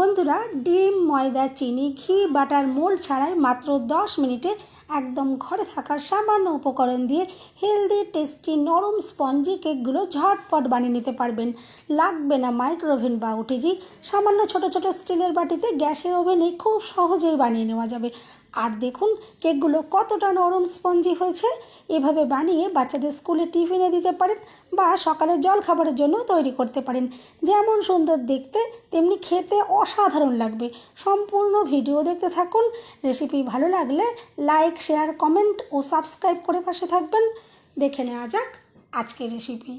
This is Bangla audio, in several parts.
বন্ধুরা, ডিম, ময়দা, চিনি, ঘি, বাটার, মোল্ড ছাড়াই মাত্র 10 মিনিটে একদম ঘরে থাকার সামান্য উপকরণ দিয়ে হেলদি, টেস্টি, নরম স্পঞ্জি কেকগুলো ঝটপট বানিয়ে নিতে পারবেন। লাগবে না মাইক্রোওভেন বা ওটিজি। সামান্য ছোট ছোট স্টিলের বাটিতে গ্যাসের ওভেনে খুব সহজেই বানিয়ে নেওয়া যাবে। আর দেখুন কেকগুলো কতটা নরম স্পঞ্জি হয়েছে। এভাবে বানিয়ে বাচ্চাদের স্কুলে টিফিনে দিতে পারেন বা সকালের জল খাবারের জন্য তৈরি করতে পারেন। যেমন সুন্দর দেখতে তেমনি খেতে অসাধারণ লাগবে। সম্পূর্ণ ভিডিও দেখতে থাকুন। রেসিপি ভালো লাগলে লাইক, শেয়ার, কমেন্ট ও সাবস্ক্রাইব করে পাশে থাকবেন। দেখে নেওয়া যাক আজকের রেসিপি।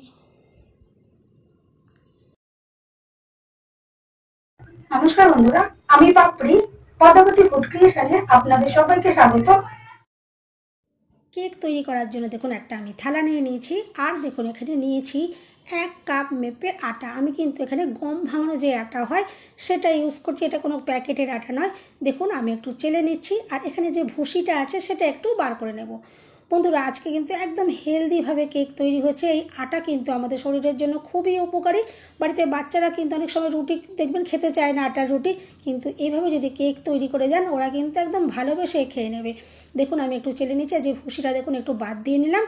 নমস্কার বন্ধুরা, আমি পাপড়ি পদ্মাবতী ফুড ক্রিয়েশনে আপনাদের সবাইকে স্বাগত। কেক তৈরি করার জন্য দেখুন একটা আমি থালা নিয়ে নিয়েছি। আর দেখুন এখানে নিয়েছি 1 কাপ মেপে আটা। আমি কিন্তু এখানে গম ভাঙানো যে আটা হয় সেটা ইউজ করছি, এটা কোনো প্যাকেটের আটা নয়। দেখুন আমি একটু চেলে নিচ্ছি আর এখানে যে ভুসিটা আছে সেটা একটু বার করে নেব। বন্ধুরা, আজকে কিন্তু একদম হেলদিভাবে কেক তৈরি হচ্ছে। এই আটা কিন্তু আমাদের শরীরের জন্য খুবই উপকারী। বাড়িতে বাচ্চারা কিন্তু অনেক সময় রুটি দেখবেন খেতে চায় না, আটার রুটি, কিন্তু এইভাবে যদি কেক তৈরি করে যান ওরা কিন্তু একদম ভালোবেসে খেয়ে নেবে। দেখুন আমি একটু চেলে নিচ্ছি, যে ভুসিটা দেখুন একটু বাদ দিয়ে নিলাম।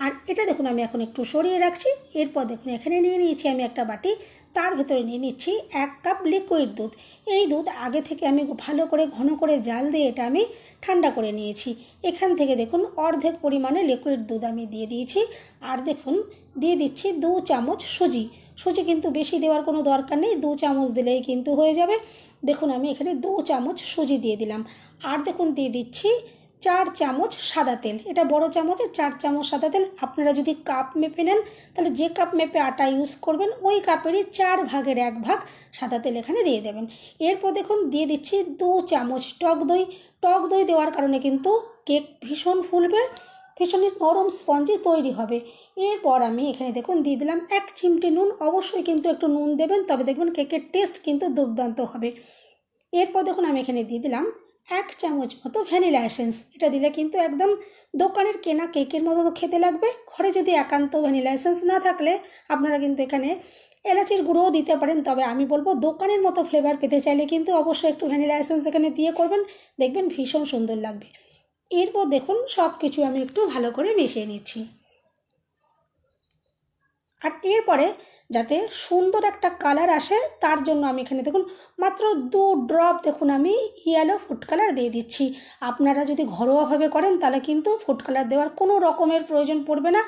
আর এটা দেখুন আমি এখন একটু সরিয়ে রাখছি। এরপর দেখুন এখানে নিয়ে নিয়েছি আমি একটা বাটি, তার ভেতরে নিয়ে নিচ্ছি 1 কাপ লিকুইড দুধ। এই দুধ আগে থেকে আমি ভালো করে ঘন করে জাল দিয়ে এটা আমি ঠান্ডা করে নিয়েছি। এখান থেকে দেখুন অর্ধেক পরিমাণে লিকুইড দুধ আমি দিয়ে দিয়েছি। আর দেখুন দিয়ে দিচ্ছি 2 চামচ সুজি। সুজি কিন্তু বেশি দেওয়ার কোনো দরকার নেই, 2 চামচ দিলেই কিন্তু হয়ে যাবে। দেখুন আমি এখানে 2 চামচ সুজি দিয়ে দিলাম। আর দেখুন দিয়ে দিচ্ছি 4 চামচ সাদা তেল। এটা বড় চামচে 4 চামচ সাদা তেল। আপনারা যদি কাপ মেপে নেন তাহলে যে কাপ মেপে আটা ইউজ করবেন ওই কাপেরই 4 ভাগের 1 ভাগ সাদা তেল এখানে দিয়ে দেবেন। এরপর দেখুন দিয়ে দিচ্ছি 2 চামচ টক দই। টক দই দেওয়ার কারণে কিন্তু কেক ভীষণ ফুলবে, ভীষণই নরম স্পঞ্জি তৈরি হবে। এরপর আমি এখানে দেখুন দিয়ে দিলাম 1 চিমটি নুন। অবশ্যই কিন্তু একটু নুন দেবেন, তবে দেখবেন কেকের টেস্ট কিন্তু দুর্দান্ত হবে। এরপর দেখুন আমি এখানে দিয়ে দিলাম 1 চামচ মতো ভ্যানিলা এসেন্স। এটা দিলে কিন্তু একদম দোকানের কেনা কেকের মতো খেতে লাগবে। ঘরে যদি একান্ত ভ্যানিলা এসেন্স না থাকলে আপনারা কিন্তু এখানে এলাচির গুঁড়োও দিতে পারেন, তবে আমি বলবো দোকানের মতো ফ্লেভার পেতে চাইলে কিন্তু অবশ্যই একটু ভ্যানিলা এসেন্স এখানে দিয়ে করবেন, দেখবেন ভীষণ সুন্দর লাগবে। এরপর দেখুন সব কিছু আমি একটু ভালো করে মিশিয়ে নিচ্ছি। আর এরপরে যাতে সুন্দর একটা কালার আসে তার জন্য আমি এখানে দেখুন মাত্র 2 ড্রপ দেখুন আমি ইয়েলো ফুড কালার দিয়ে দিচ্ছি। আপনারা যদি ঘরোয়াভাবে করেন তাহলে কিন্তু ফুড কালার দেওয়ার কোনো রকমের প্রয়োজন পড়বে না।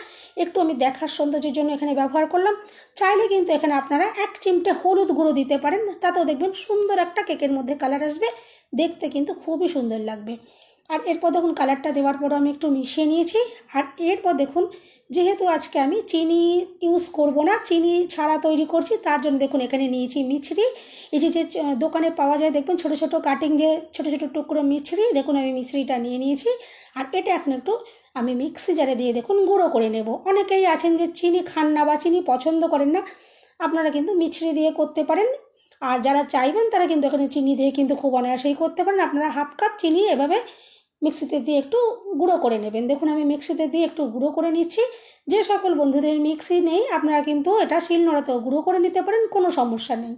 একটু আমি দেখার সৌন্দর্যের জন্য এখানে ব্যবহার করলাম। চাইলে কিন্তু এখানে আপনারা 1 চিমটে হলুদ গুঁড়ো দিতে পারেন, তাতেও দেখবেন সুন্দর একটা কেকের মধ্যে কালার আসবে, দেখতে কিন্তু খুবই সুন্দর লাগবে। আর এরপর দেখুন কালারটা দেওয়ার পর আমি একটু মিশিয়ে নিয়েছি। আর এরপর দেখুন যেহেতু আজকে আমি চিনি ইউজ করব না, চিনি ছাড়া তৈরি করছি, তার জন্য দেখুন এখানে নিয়েছি মিছরি। এই যে দোকানে পাওয়া যায় দেখবেন ছোট ছোট কাটিং, যে ছোট ছোট টুকরো মিছরি, দেখুন আমি মিছরিটা নিয়ে নিয়েছি। আর এটা এখন একটু আমি মিক্সি জারে দিয়ে দেখুন গুঁড়ো করে নেব। অনেকেই আছেন যে চিনি খান না বা চিনি পছন্দ করেন না, আপনারা কিন্তু মিছরি দিয়ে করতে পারেন। আর যারা চাইবেন তারা কিন্তু এখানে চিনি দিয়ে কিন্তু খুব অনায়াসেই করতে পারেন। আপনারা 1/2 কাপ চিনি এভাবে মিক্সিতে দিয়ে একটু গুঁড়ো করে নেবেন। দেখুন আমি মিক্সিতে দিয়ে একটু গুঁড়ো করে নিচ্ছি। যে সকল বন্ধুদের মিক্সি নেই আপনারা কিন্তু এটা শিলনোড়াতেও গুঁড়ো করে নিতে পারেন, কোনো সমস্যা নেই।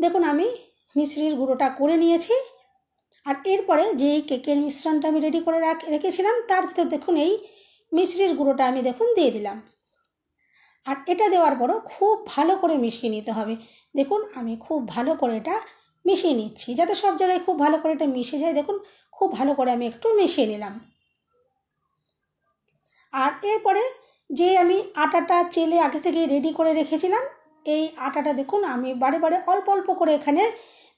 দেখুন আমি মিশ্রির গুঁড়োটা করে নিয়েছি। আর এরপরে যেই কেকের মিশ্রণটা আমি রেডি করে রেখেছিলাম তার ভিতর দেখুন এই মিশ্রির গুঁড়োটা আমি দেখুন দিয়ে দিলাম। আর এটা দেওয়ার পরও খুব ভালো করে মিশিয়ে নিতে হবে। দেখুন আমি খুব ভালো করে এটা মিশিয়ে নিচ্ছি যাতে সব জায়গায় খুব ভালো করে এটা মিশে যায়। দেখুন খুব ভালো করে আমি একটু মিশিয়ে নিলাম। আর এরপরে যে আমি আটাটা চেলে আগে থেকে রেডি করে রেখেছিলাম, এই আটাটা দেখুন আমি বারে বারে অল্প অল্প করে এখানে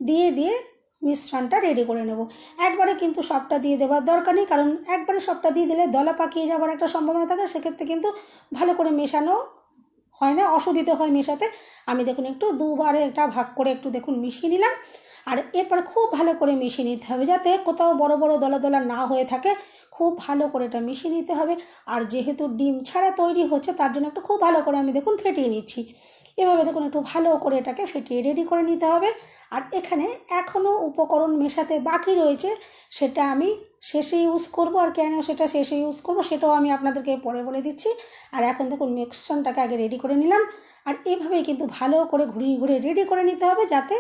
দিয়ে দিয়ে মিশ্রণটা রেডি করে নেব। একবারে কিন্তু সবটা দিয়ে দেওয়ার দরকার নেই, কারণ একবারে সবটা দিয়ে দিলে দলা পাকিয়ে যাওয়ার একটা সম্ভাবনা থাকে, সেক্ষেত্রে কিন্তু ভালো করে মেশানো হয় না, অসুবিধে হয় মেশাতে। আমি দেখুন একটু দুবারে এটা ভাগ করে একটু দেখুন মিশিয়ে নিলাম। আর এরপর খুব ভালো করে মিশিয়ে নিতে হবে যাতে কোথাও বড় বড় দলা দলা না হয়ে থাকে। খুব ভালো করে এটা মিশিয়ে নিতে হবে। আর যেহেতু ডিম ছাড়া তৈরি হচ্ছে তার জন্য একটু খুব ভালো করে আমি দেখুন ফেটিয়ে নিচ্ছি। এভাবে দেখুন একটু ভালো করে এটাকে ফেটিয়ে রেডি করে নিতে হবে। আর এখানে এখনও উপকরণ মেশাতে বাকি রয়েছে, সেটা আমি শেষে ইউজ করব। আর কেন সেটা শেষে ইউজ করব সেটাও আমি আপনাদেরকে পরে বলে দিচ্ছি। আর এখন দেখুন মিক্সচারটাকে আগে রেডি করে নিলাম। আর এভাবেই কিন্তু ভালো করে ঘুরিয়ে ঘুরিয়ে রেডি করে নিতে হবে, যাতে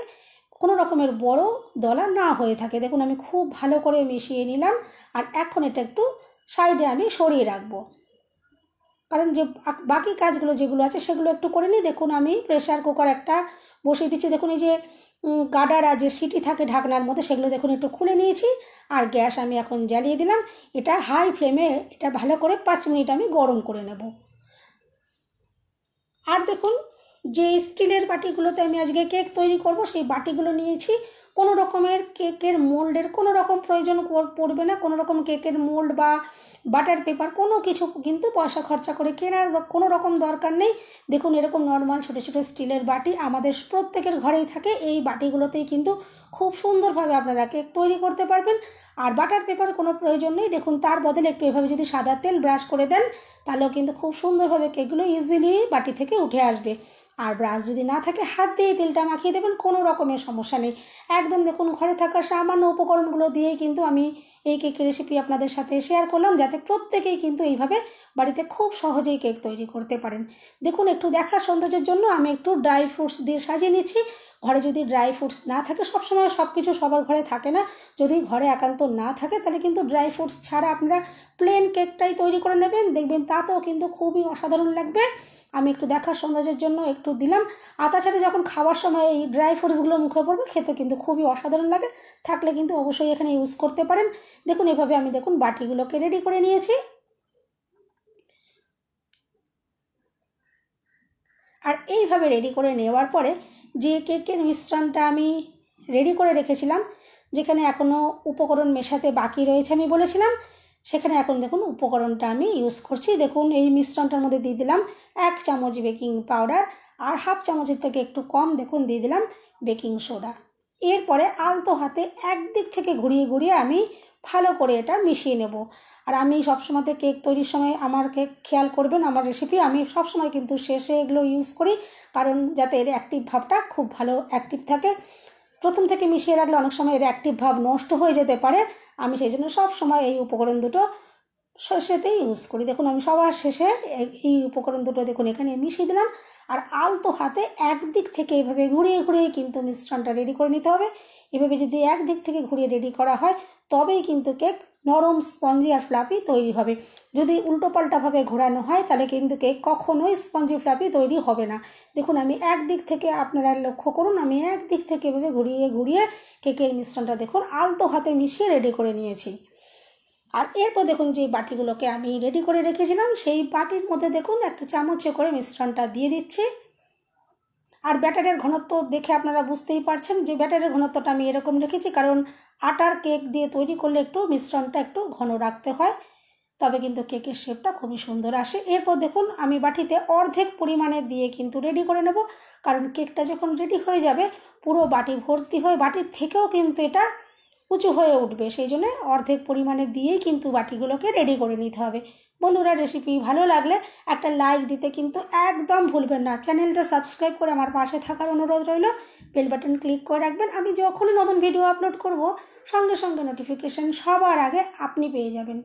কোনো রকমের বড় দলা না হয়ে থাকে। দেখুন আমি খুব ভালো করে মিশিয়ে নিলাম। আর এখন এটা একটু সাইডে আমি সরিয়ে রাখবো, কারণ যে বাকি কাজগুলো যেগুলো আছে সেগুলো একটু করে নিই। দেখুন আমি প্রেসার কুকার একটা বসিয়ে দিচ্ছি। দেখুন এই যে গাডার আর যে সিটি থাকে ঢাকনার মধ্যে, সেগুলো দেখুন একটু খুলে নিয়েছি। আর গ্যাস আমি এখন জ্বালিয়ে দিলাম। এটা হাই ফ্লেমে এটা ভালো করে 5 মিনিট আমি গরম করে নেব। আর দেখুন যে স্টিলের বাটিগুলোতে আমি আজকে কেক তৈরি করব, সেই বাটিগুলো নিয়েছি। কোনো রকমের কেকের মোল্ডের কোনো রকম প্রয়োজন পড়বে না। কোনো রকম কেকের মোল্ড বা বাটার পেপার কোনো কিছু কিন্তু পয়সা খরচা করে কেনার কোনো রকম দরকার নেই। দেখুন এরকম নর্মাল ছোটো ছোটো স্টিলের বাটি আমাদের প্রত্যেকের ঘরেই থাকে। এই বাটিগুলোতেই কিন্তু খুব সুন্দরভাবে আপনারা কেক তৈরি করতে পারবেন। আর বাটার পেপার কোনো প্রয়োজন নেই। দেখুন তার বদলে একটু এভাবে যদি সাদা তেল ব্রাশ করে দেন, তাহলেও কিন্তু খুব সুন্দরভাবে কেকগুলো ইজিলি বাটি থেকে উঠে আসবে। আর ব্রাশ যদি না থাকে হাত দিয়ে তেলটা মাখিয়ে দেবেন, কোনো রকমের সমস্যা নেই। একদম দেখুন ঘরে থাকা সামান্য উপকরণগুলো দিয়েই কিন্তু আমি এই কেকের রেসিপি আপনাদের সাথে শেয়ার করলাম, যাতে প্রত্যেকেই কিন্তু এইভাবে বাড়িতে খুব সহজেই কেক তৈরি করতে পারেন। দেখুন একটু দেখার সৌন্দর্যের জন্য আমি একটু ড্রাই ফ্রুটস দিয়ে সাজিয়ে নিচ্ছি। ঘরে যদি ড্রাই ফ্রুটস না থাকে, সবসময় সব কিছু সবার ঘরে থাকে না, যদি ঘরে একান্ত না থাকে তাহলে কিন্তু ড্রাই ফ্রুটস ছাড়া আপনারা প্লেন কেকটাই তৈরি করে নেবেন, দেখবেন তাতেও কিন্তু খুবই অসাধারণ লাগবে। আমি একটু দেখার সৌন্দর্যের জন্য একটু দিলাম। আর তাছাড়া যখন খাওয়ার সময় এই ড্রাই ফ্রুটসগুলো মুখে পড়বে, খেতে কিন্তু খুবই অসাধারণ লাগে। থাকলে কিন্তু অবশ্যই এখানে ইউজ করতে পারেন। দেখুন এভাবে আমি দেখুন বাটিগুলোকে রেডি করে নিয়েছি। আর এইভাবে রেডি করে নেওয়ার পরে যে কেকের মিশ্রণটা আমি রেডি করে রেখেছিলাম, যেখানে এখনও উপকরণ মেশাতে বাকি রয়েছে আমি বলেছিলাম, সেখানে এখন দেখুন উপকরণটা আমি ইউজ করছি। দেখুন এই মিশ্রণটার মধ্যে দিয়ে দিলাম 1 চামচ বেকিং পাউডার, আর হাফ চামচের থেকে একটু কম দেখুন দিয়ে দিলাম বেকিং সোডা। এরপরে আলতো হাতে একদিক থেকে ঘুরিয়ে ঘুরিয়ে আমি ভালো করে এটা মিশিয়ে নেব। আর আমি সবসময়তে কেক তৈরির সময় আমার কেক খেয়াল করবেন, আমার রেসিপি আমি সবসময় কিন্তু শেষে এগুলো ইউজ করি, কারণ যাতে এর অ্যাক্টিভ ভাবটা খুব ভালো অ্যাক্টিভ থাকে। প্রথম থেকে মিশিয়ে রাখলে অনেক সময় এর অ্যাক্টিভ ভাব নষ্ট হয়ে যেতে পারে। আমি সেই জন্য সবসময় এই উপকরণ দুটো শেষেতেই ইউজ করি। দেখুন আমি সবার শেষে এই উপকরণ দুটো দেখুন এখানে মিশিয়ে দিলাম। আর আলতো হাতে একদিক থেকে এভাবে ঘুরিয়ে ঘুরিয়ে কিন্তু মিশ্রণটা রেডি করে নিতে হবে। এভাবে যদি একদিক থেকে ঘুরিয়ে রেডি করা হয়, তবেই কিন্তু কেক নরম স্পঞ্জি আর ফ্লাফি তৈরি হবে। যদি উল্টোপাল্টাভাবে ঘোরানো হয়, তাহলে কিন্তু কেক কখনোই স্পঞ্জি ফ্লাফি তৈরি হবে না। দেখুন আমি একদিক থেকে, আপনারা লক্ষ্য করুন, আমি একদিক থেকে এভাবে ঘুরিয়ে ঘুরিয়ে কেকের মিশ্রণটা দেখুন আলতো হাতে মিশিয়ে রেডি করে নিয়েছি। আর এরপর দেখুন যে বাটিগুলোকে আমি রেডি করে রেখেছিলাম, সেই বাটির মধ্যে দেখুন একটা চামচে করে মিশ্রণটা দিয়ে দিচ্ছি। আর ব্যাটারের ঘনত্ব দেখে আপনারা বুঝতেই পারছেন যে ব্যাটারের ঘনত্বটা আমি এরকম রেখেছি, কারণ আটার কেক দিয়ে তৈরি করলে একটু মিশ্রণটা একটু ঘন রাখতে হয়, তবে কিন্তু কেকের শেপটা খুবই সুন্দর আসে। এরপর দেখুন আমি বাটিতে অর্ধেক পরিমাণে দিয়ে কিন্তু রেডি করে নেব, কারণ কেকটা যখন রেডি হয়ে যাবে পুরো বাটি ভর্তি হয়ে বাটির থেকেও কিন্তু এটা উঁচু হয়ে উঠবে, সেই জন্য অর্ধেক পরিমাণে দিয়েই কিন্তু বাটিগুলোকে রেডি করে নিতে হবে। বন্ধুরা রেসিপি ভালো লাগলে একটা লাইক দিতে কিন্তু একদম ভুলবেন না। চ্যানেলটা সাবস্ক্রাইব করে আমার পাশে থাকার অনুরোধ রইল। বেল বাটন ক্লিক করে রাখবেন, আমি যখনই নতুন ভিডিও আপলোড করব সঙ্গে সঙ্গে নোটিফিকেশান সবার আগে আপনি পেয়ে যাবেন।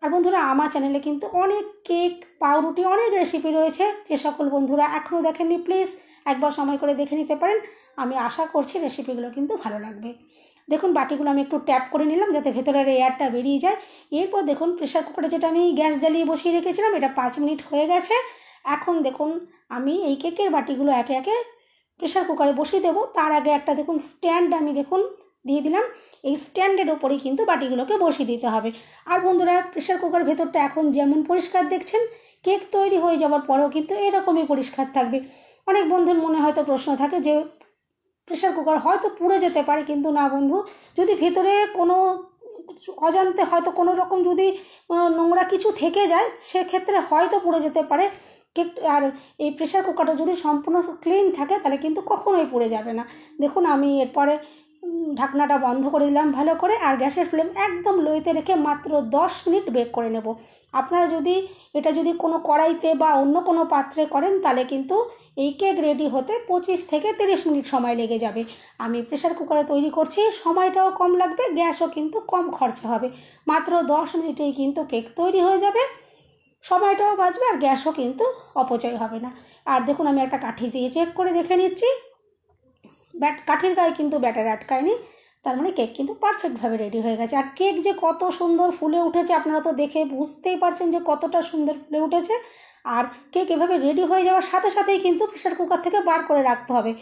আর বন্ধুরা আমার চ্যানেলে কিন্তু অনেক কেক, পাউরুটি, অনেক রেসিপি রয়েছে। যে সকল বন্ধুরা এখনও দেখেননি প্লিজ একবার সময় করে দেখে নিতে পারেন। আমি আশা করছি রেসিপিগুলো কিন্তু ভালো লাগবে। দেখুন বাটিগুলো আমি একটু ট্যাপ করে নিলাম যাতে ভেতরের এয়ারটা বেরিয়ে যায়। এরপর দেখুন প্রেশার কুকারে যেটা আমি গ্যাস জ্বালিয়ে বসিয়ে রেখেছিলাম, এটা 5 মিনিট হয়ে গেছে। এখন দেখুন আমি এই কেকের বাটিগুলো একে একে প্রেশার কুকারে বসিয়ে দেবো। তার আগে একটা দেখুন স্ট্যান্ড আমি দেখুন দিয়ে দিলাম। এই স্ট্যান্ডের ওপরেই কিন্তু বাটিগুলোকে বসিয়ে দিতে হবে। আর বন্ধুরা প্রেশার কুকার ভেতরটা এখন যেমন পরিষ্কার দেখছেন, কেক তৈরি হয়ে যাওয়ার পরেও কিন্তু এরকমই পরিষ্কার থাকবে। অনেক বন্ধুর মনে হয়তো প্রশ্ন থাকে যে প্রেশার কুকার হয়তো পুড়ে যেতে পারে, কিন্তু না বন্ধু, যদি ভেতরে কোনো অজান্তে হয়তো কোনো রকম যদি নোংরা কিছু থেকে যায়, সেক্ষেত্রে হয়তো পুড়ে যেতে পারে কেক। আর এই প্রেশার কুকারটা যদি সম্পূর্ণ ক্লিন থাকে তাহলে কিন্তু কখনোই পুড়ে যাবে না। দেখুন আমি এরপরে ঢাকনাটা বন্ধ করে দিলাম ভালো করে, আর গ্যাসের ফ্লেম একদম লোতে রেখে মাত্র 10 মিনিট বেক করে নেব। আপনারা এটা যদি কোনো কড়াইতে বা অন্য কোনো পাত্রে করেন তাহলে কিন্তু এই কেক রেডি হতে 25 থেকে 30 মিনিট সময় লেগে যাবে। আমি প্রেশার কুকারে তৈরি করছি, সময়টাও কম লাগবে, গ্যাসও কিন্তু কম খরচা হবে। মাত্র 10 মিনিটেই কিন্তু কেক তৈরি হয়ে যাবে, সময়টাও বাঁচবে আর গ্যাসও কিন্তু অপচয় হবে না। আর দেখুন আমি একটা কাঠি দিয়ে চেক করে দেখে নিচ্ছি, কাঠির গায়ে কিন্তু ব্যাটার আটকায়নি, তার মানে কেক কিন্তু পারফেক্টভাবে রেডি হয়ে গেছে। আর কেক যে কত সুন্দর ফুলে উঠেছে আপনারা তো দেখে বুঝতেই পারছেন যে কতটা সুন্দর ফুলে উঠেছে। আর কেক এভাবে রেডি হয়ে যাওয়ার সাথে সাথেই কিন্তু প্রেশার কুকার থেকে বার করে রাখতে হবে।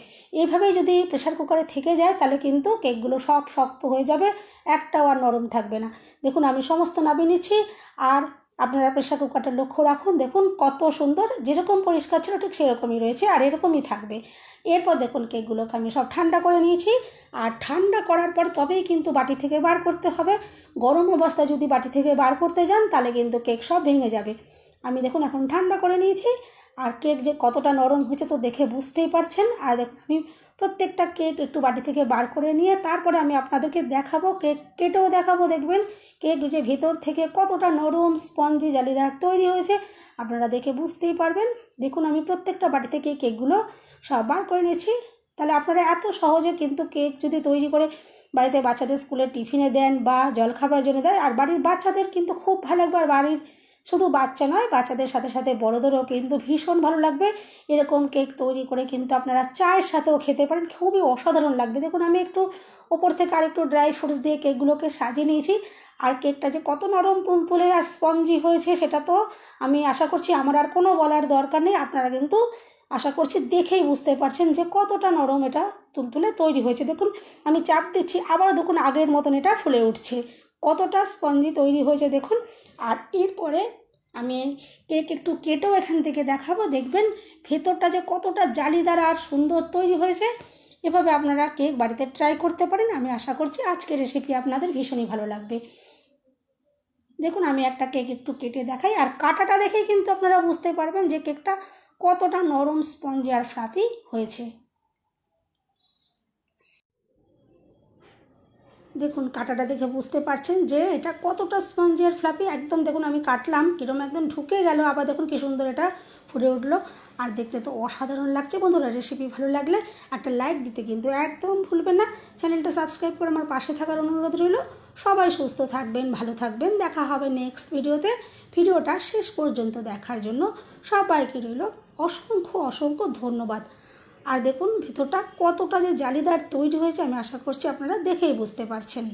এইভাবেই যদি প্রেশার কুকারে থেকে যায় তাহলে কিন্তু কেকগুলো সব শক্ত হয়ে যাবে, একটাও আর নরম থাকবে না। দেখুন আমি সমস্ত নামিয়ে নিচ্ছি, আর আপনারা প্রেশার কুকারটা লক্ষ্য রাখুন, দেখুন কত সুন্দর, যেরকম পরিষ্কার ছিল ঠিক সেরকমই রয়েছে আর এরকমই থাকবে। এরপর দেখুন কেকগুলোকে আমি সব ঠান্ডা করে নিয়েছি, আর ঠান্ডা করার পর তবেই কিন্তু বাটি থেকে বার করতে হবে। গরম অবস্থায় যদি বাটি থেকে বার করতে যান তাহলে কিন্তু কেক সব ভেঙে যাবে। আমি দেখুন এখন ঠান্ডা করে নিয়েছি, আর কেক যে কতটা নরম হয়েছে তো দেখে বুঝতেই পারছেন। আর দেখুন আমি প্রত্যেকটা কেক একটু বাটি থেকে বার করে নিয়ে তারপরে আমি আপনাদেরকে দেখাবো, কেক কেটেও দেখাবো। দেখবেন কেক যে ভেতর থেকে কতটা নরম স্পঞ্জি জালিদার তৈরি হয়েছে, আপনারা দেখে বুঝতেই পারবেন। দেখুন আমি প্রত্যেকটা বাটি থেকে কেকগুলো সব বার করে নিয়েছি। তাহলে আপনারা এত সহজে কিন্তু কেক যদি তৈরি করে বাড়িতে বাচ্চাদের স্কুলের টিফিনে দেন বা জলখাবারের জন্য দেন, আর বাড়ির বাচ্চাদের কিন্তু খুব ভালো লাগবে। আর বাড়ির শুধু বাচ্চা নয়, বাচ্চাদের সাথে সাথে বড়োদেরও কিন্তু ভীষণ ভালো লাগবে। এরকম কেক তৈরি করে কিন্তু আপনারা চায়ের সাথেও খেতে পারেন, খুবই অসাধারণ লাগবে। দেখুন আমি একটু ওপর থেকে আর একটু ড্রাই ফ্রুটস দিয়ে কেকগুলোকে সাজিয়ে নিয়েছি। আর কেকটা যে কত নরম তুলতুলে আর স্পঞ্জি হয়েছে সেটা তো আমি আশা করছি আমার আর কোনো বলার দরকার নেই, আপনারা কিন্তু আশা করছি দেখেই বুঝতে পারছেন যে কতটা নরম এটা তুলতুলে তৈরি হয়েছে। দেখুন আমি চাপ দিচ্ছি, আবার দেখুন আগের মতন এটা ফুলে উঠছে, কতটা স্পঞ্জি তৈরি হয়েছে দেখুন। আর এরপরে আমি কেক একটু কেটেও এখান থেকে দেখাবো, দেখবেন ভেতরটা যে কতটা জালিদার আর সুন্দর তৈরি হয়েছে। এভাবে আপনারা কেক বাড়িতে ট্রাই করতে পারেন। আমি আশা করছি আজকের রেসিপি আপনাদের ভীষণই ভালো লাগবে। দেখুন আমি একটা কেক একটু কেটে দেখাই, আর কাটাটা দেখেই কিন্তু আপনারা বুঝতে পারবেন যে কেকটা কতটা নরম স্পঞ্জি আর ফ্লাফি হয়েছে। দেখুন কাটাটা দেখে বুঝতে পারছেন যে এটা কতটা স্পঞ্জি আর ফ্লাফি। একদম দেখুন আমি কাটলাম কিরম একদম ঢুকে গেল, আবার দেখুন কি সুন্দর এটা ফুলে উঠলো, আর দেখতে তো অসাধারণ লাগছে। বন্ধুরা রেসিপি ভালো লাগলে একটা লাইক দিতে কিন্তু একদম ভুলবেন না। চ্যানেলটা সাবস্ক্রাইব করে আমার পাশে থাকার অনুরোধ রইল। সবাই সুস্থ থাকবেন, ভালো থাকবেন, দেখা হবে নেক্সট ভিডিওতে। ভিডিওটা শেষ পর্যন্ত দেখার জন্য সবাইকে রইল অসংখ্য অসংখ্য ধন্যবাদ। আর দেখুন ভেতরটা কতটা যে জালিদার তৈরি হয়েছে আমি আশা করছি আপনারা দেখেই বুঝতে পারছেন।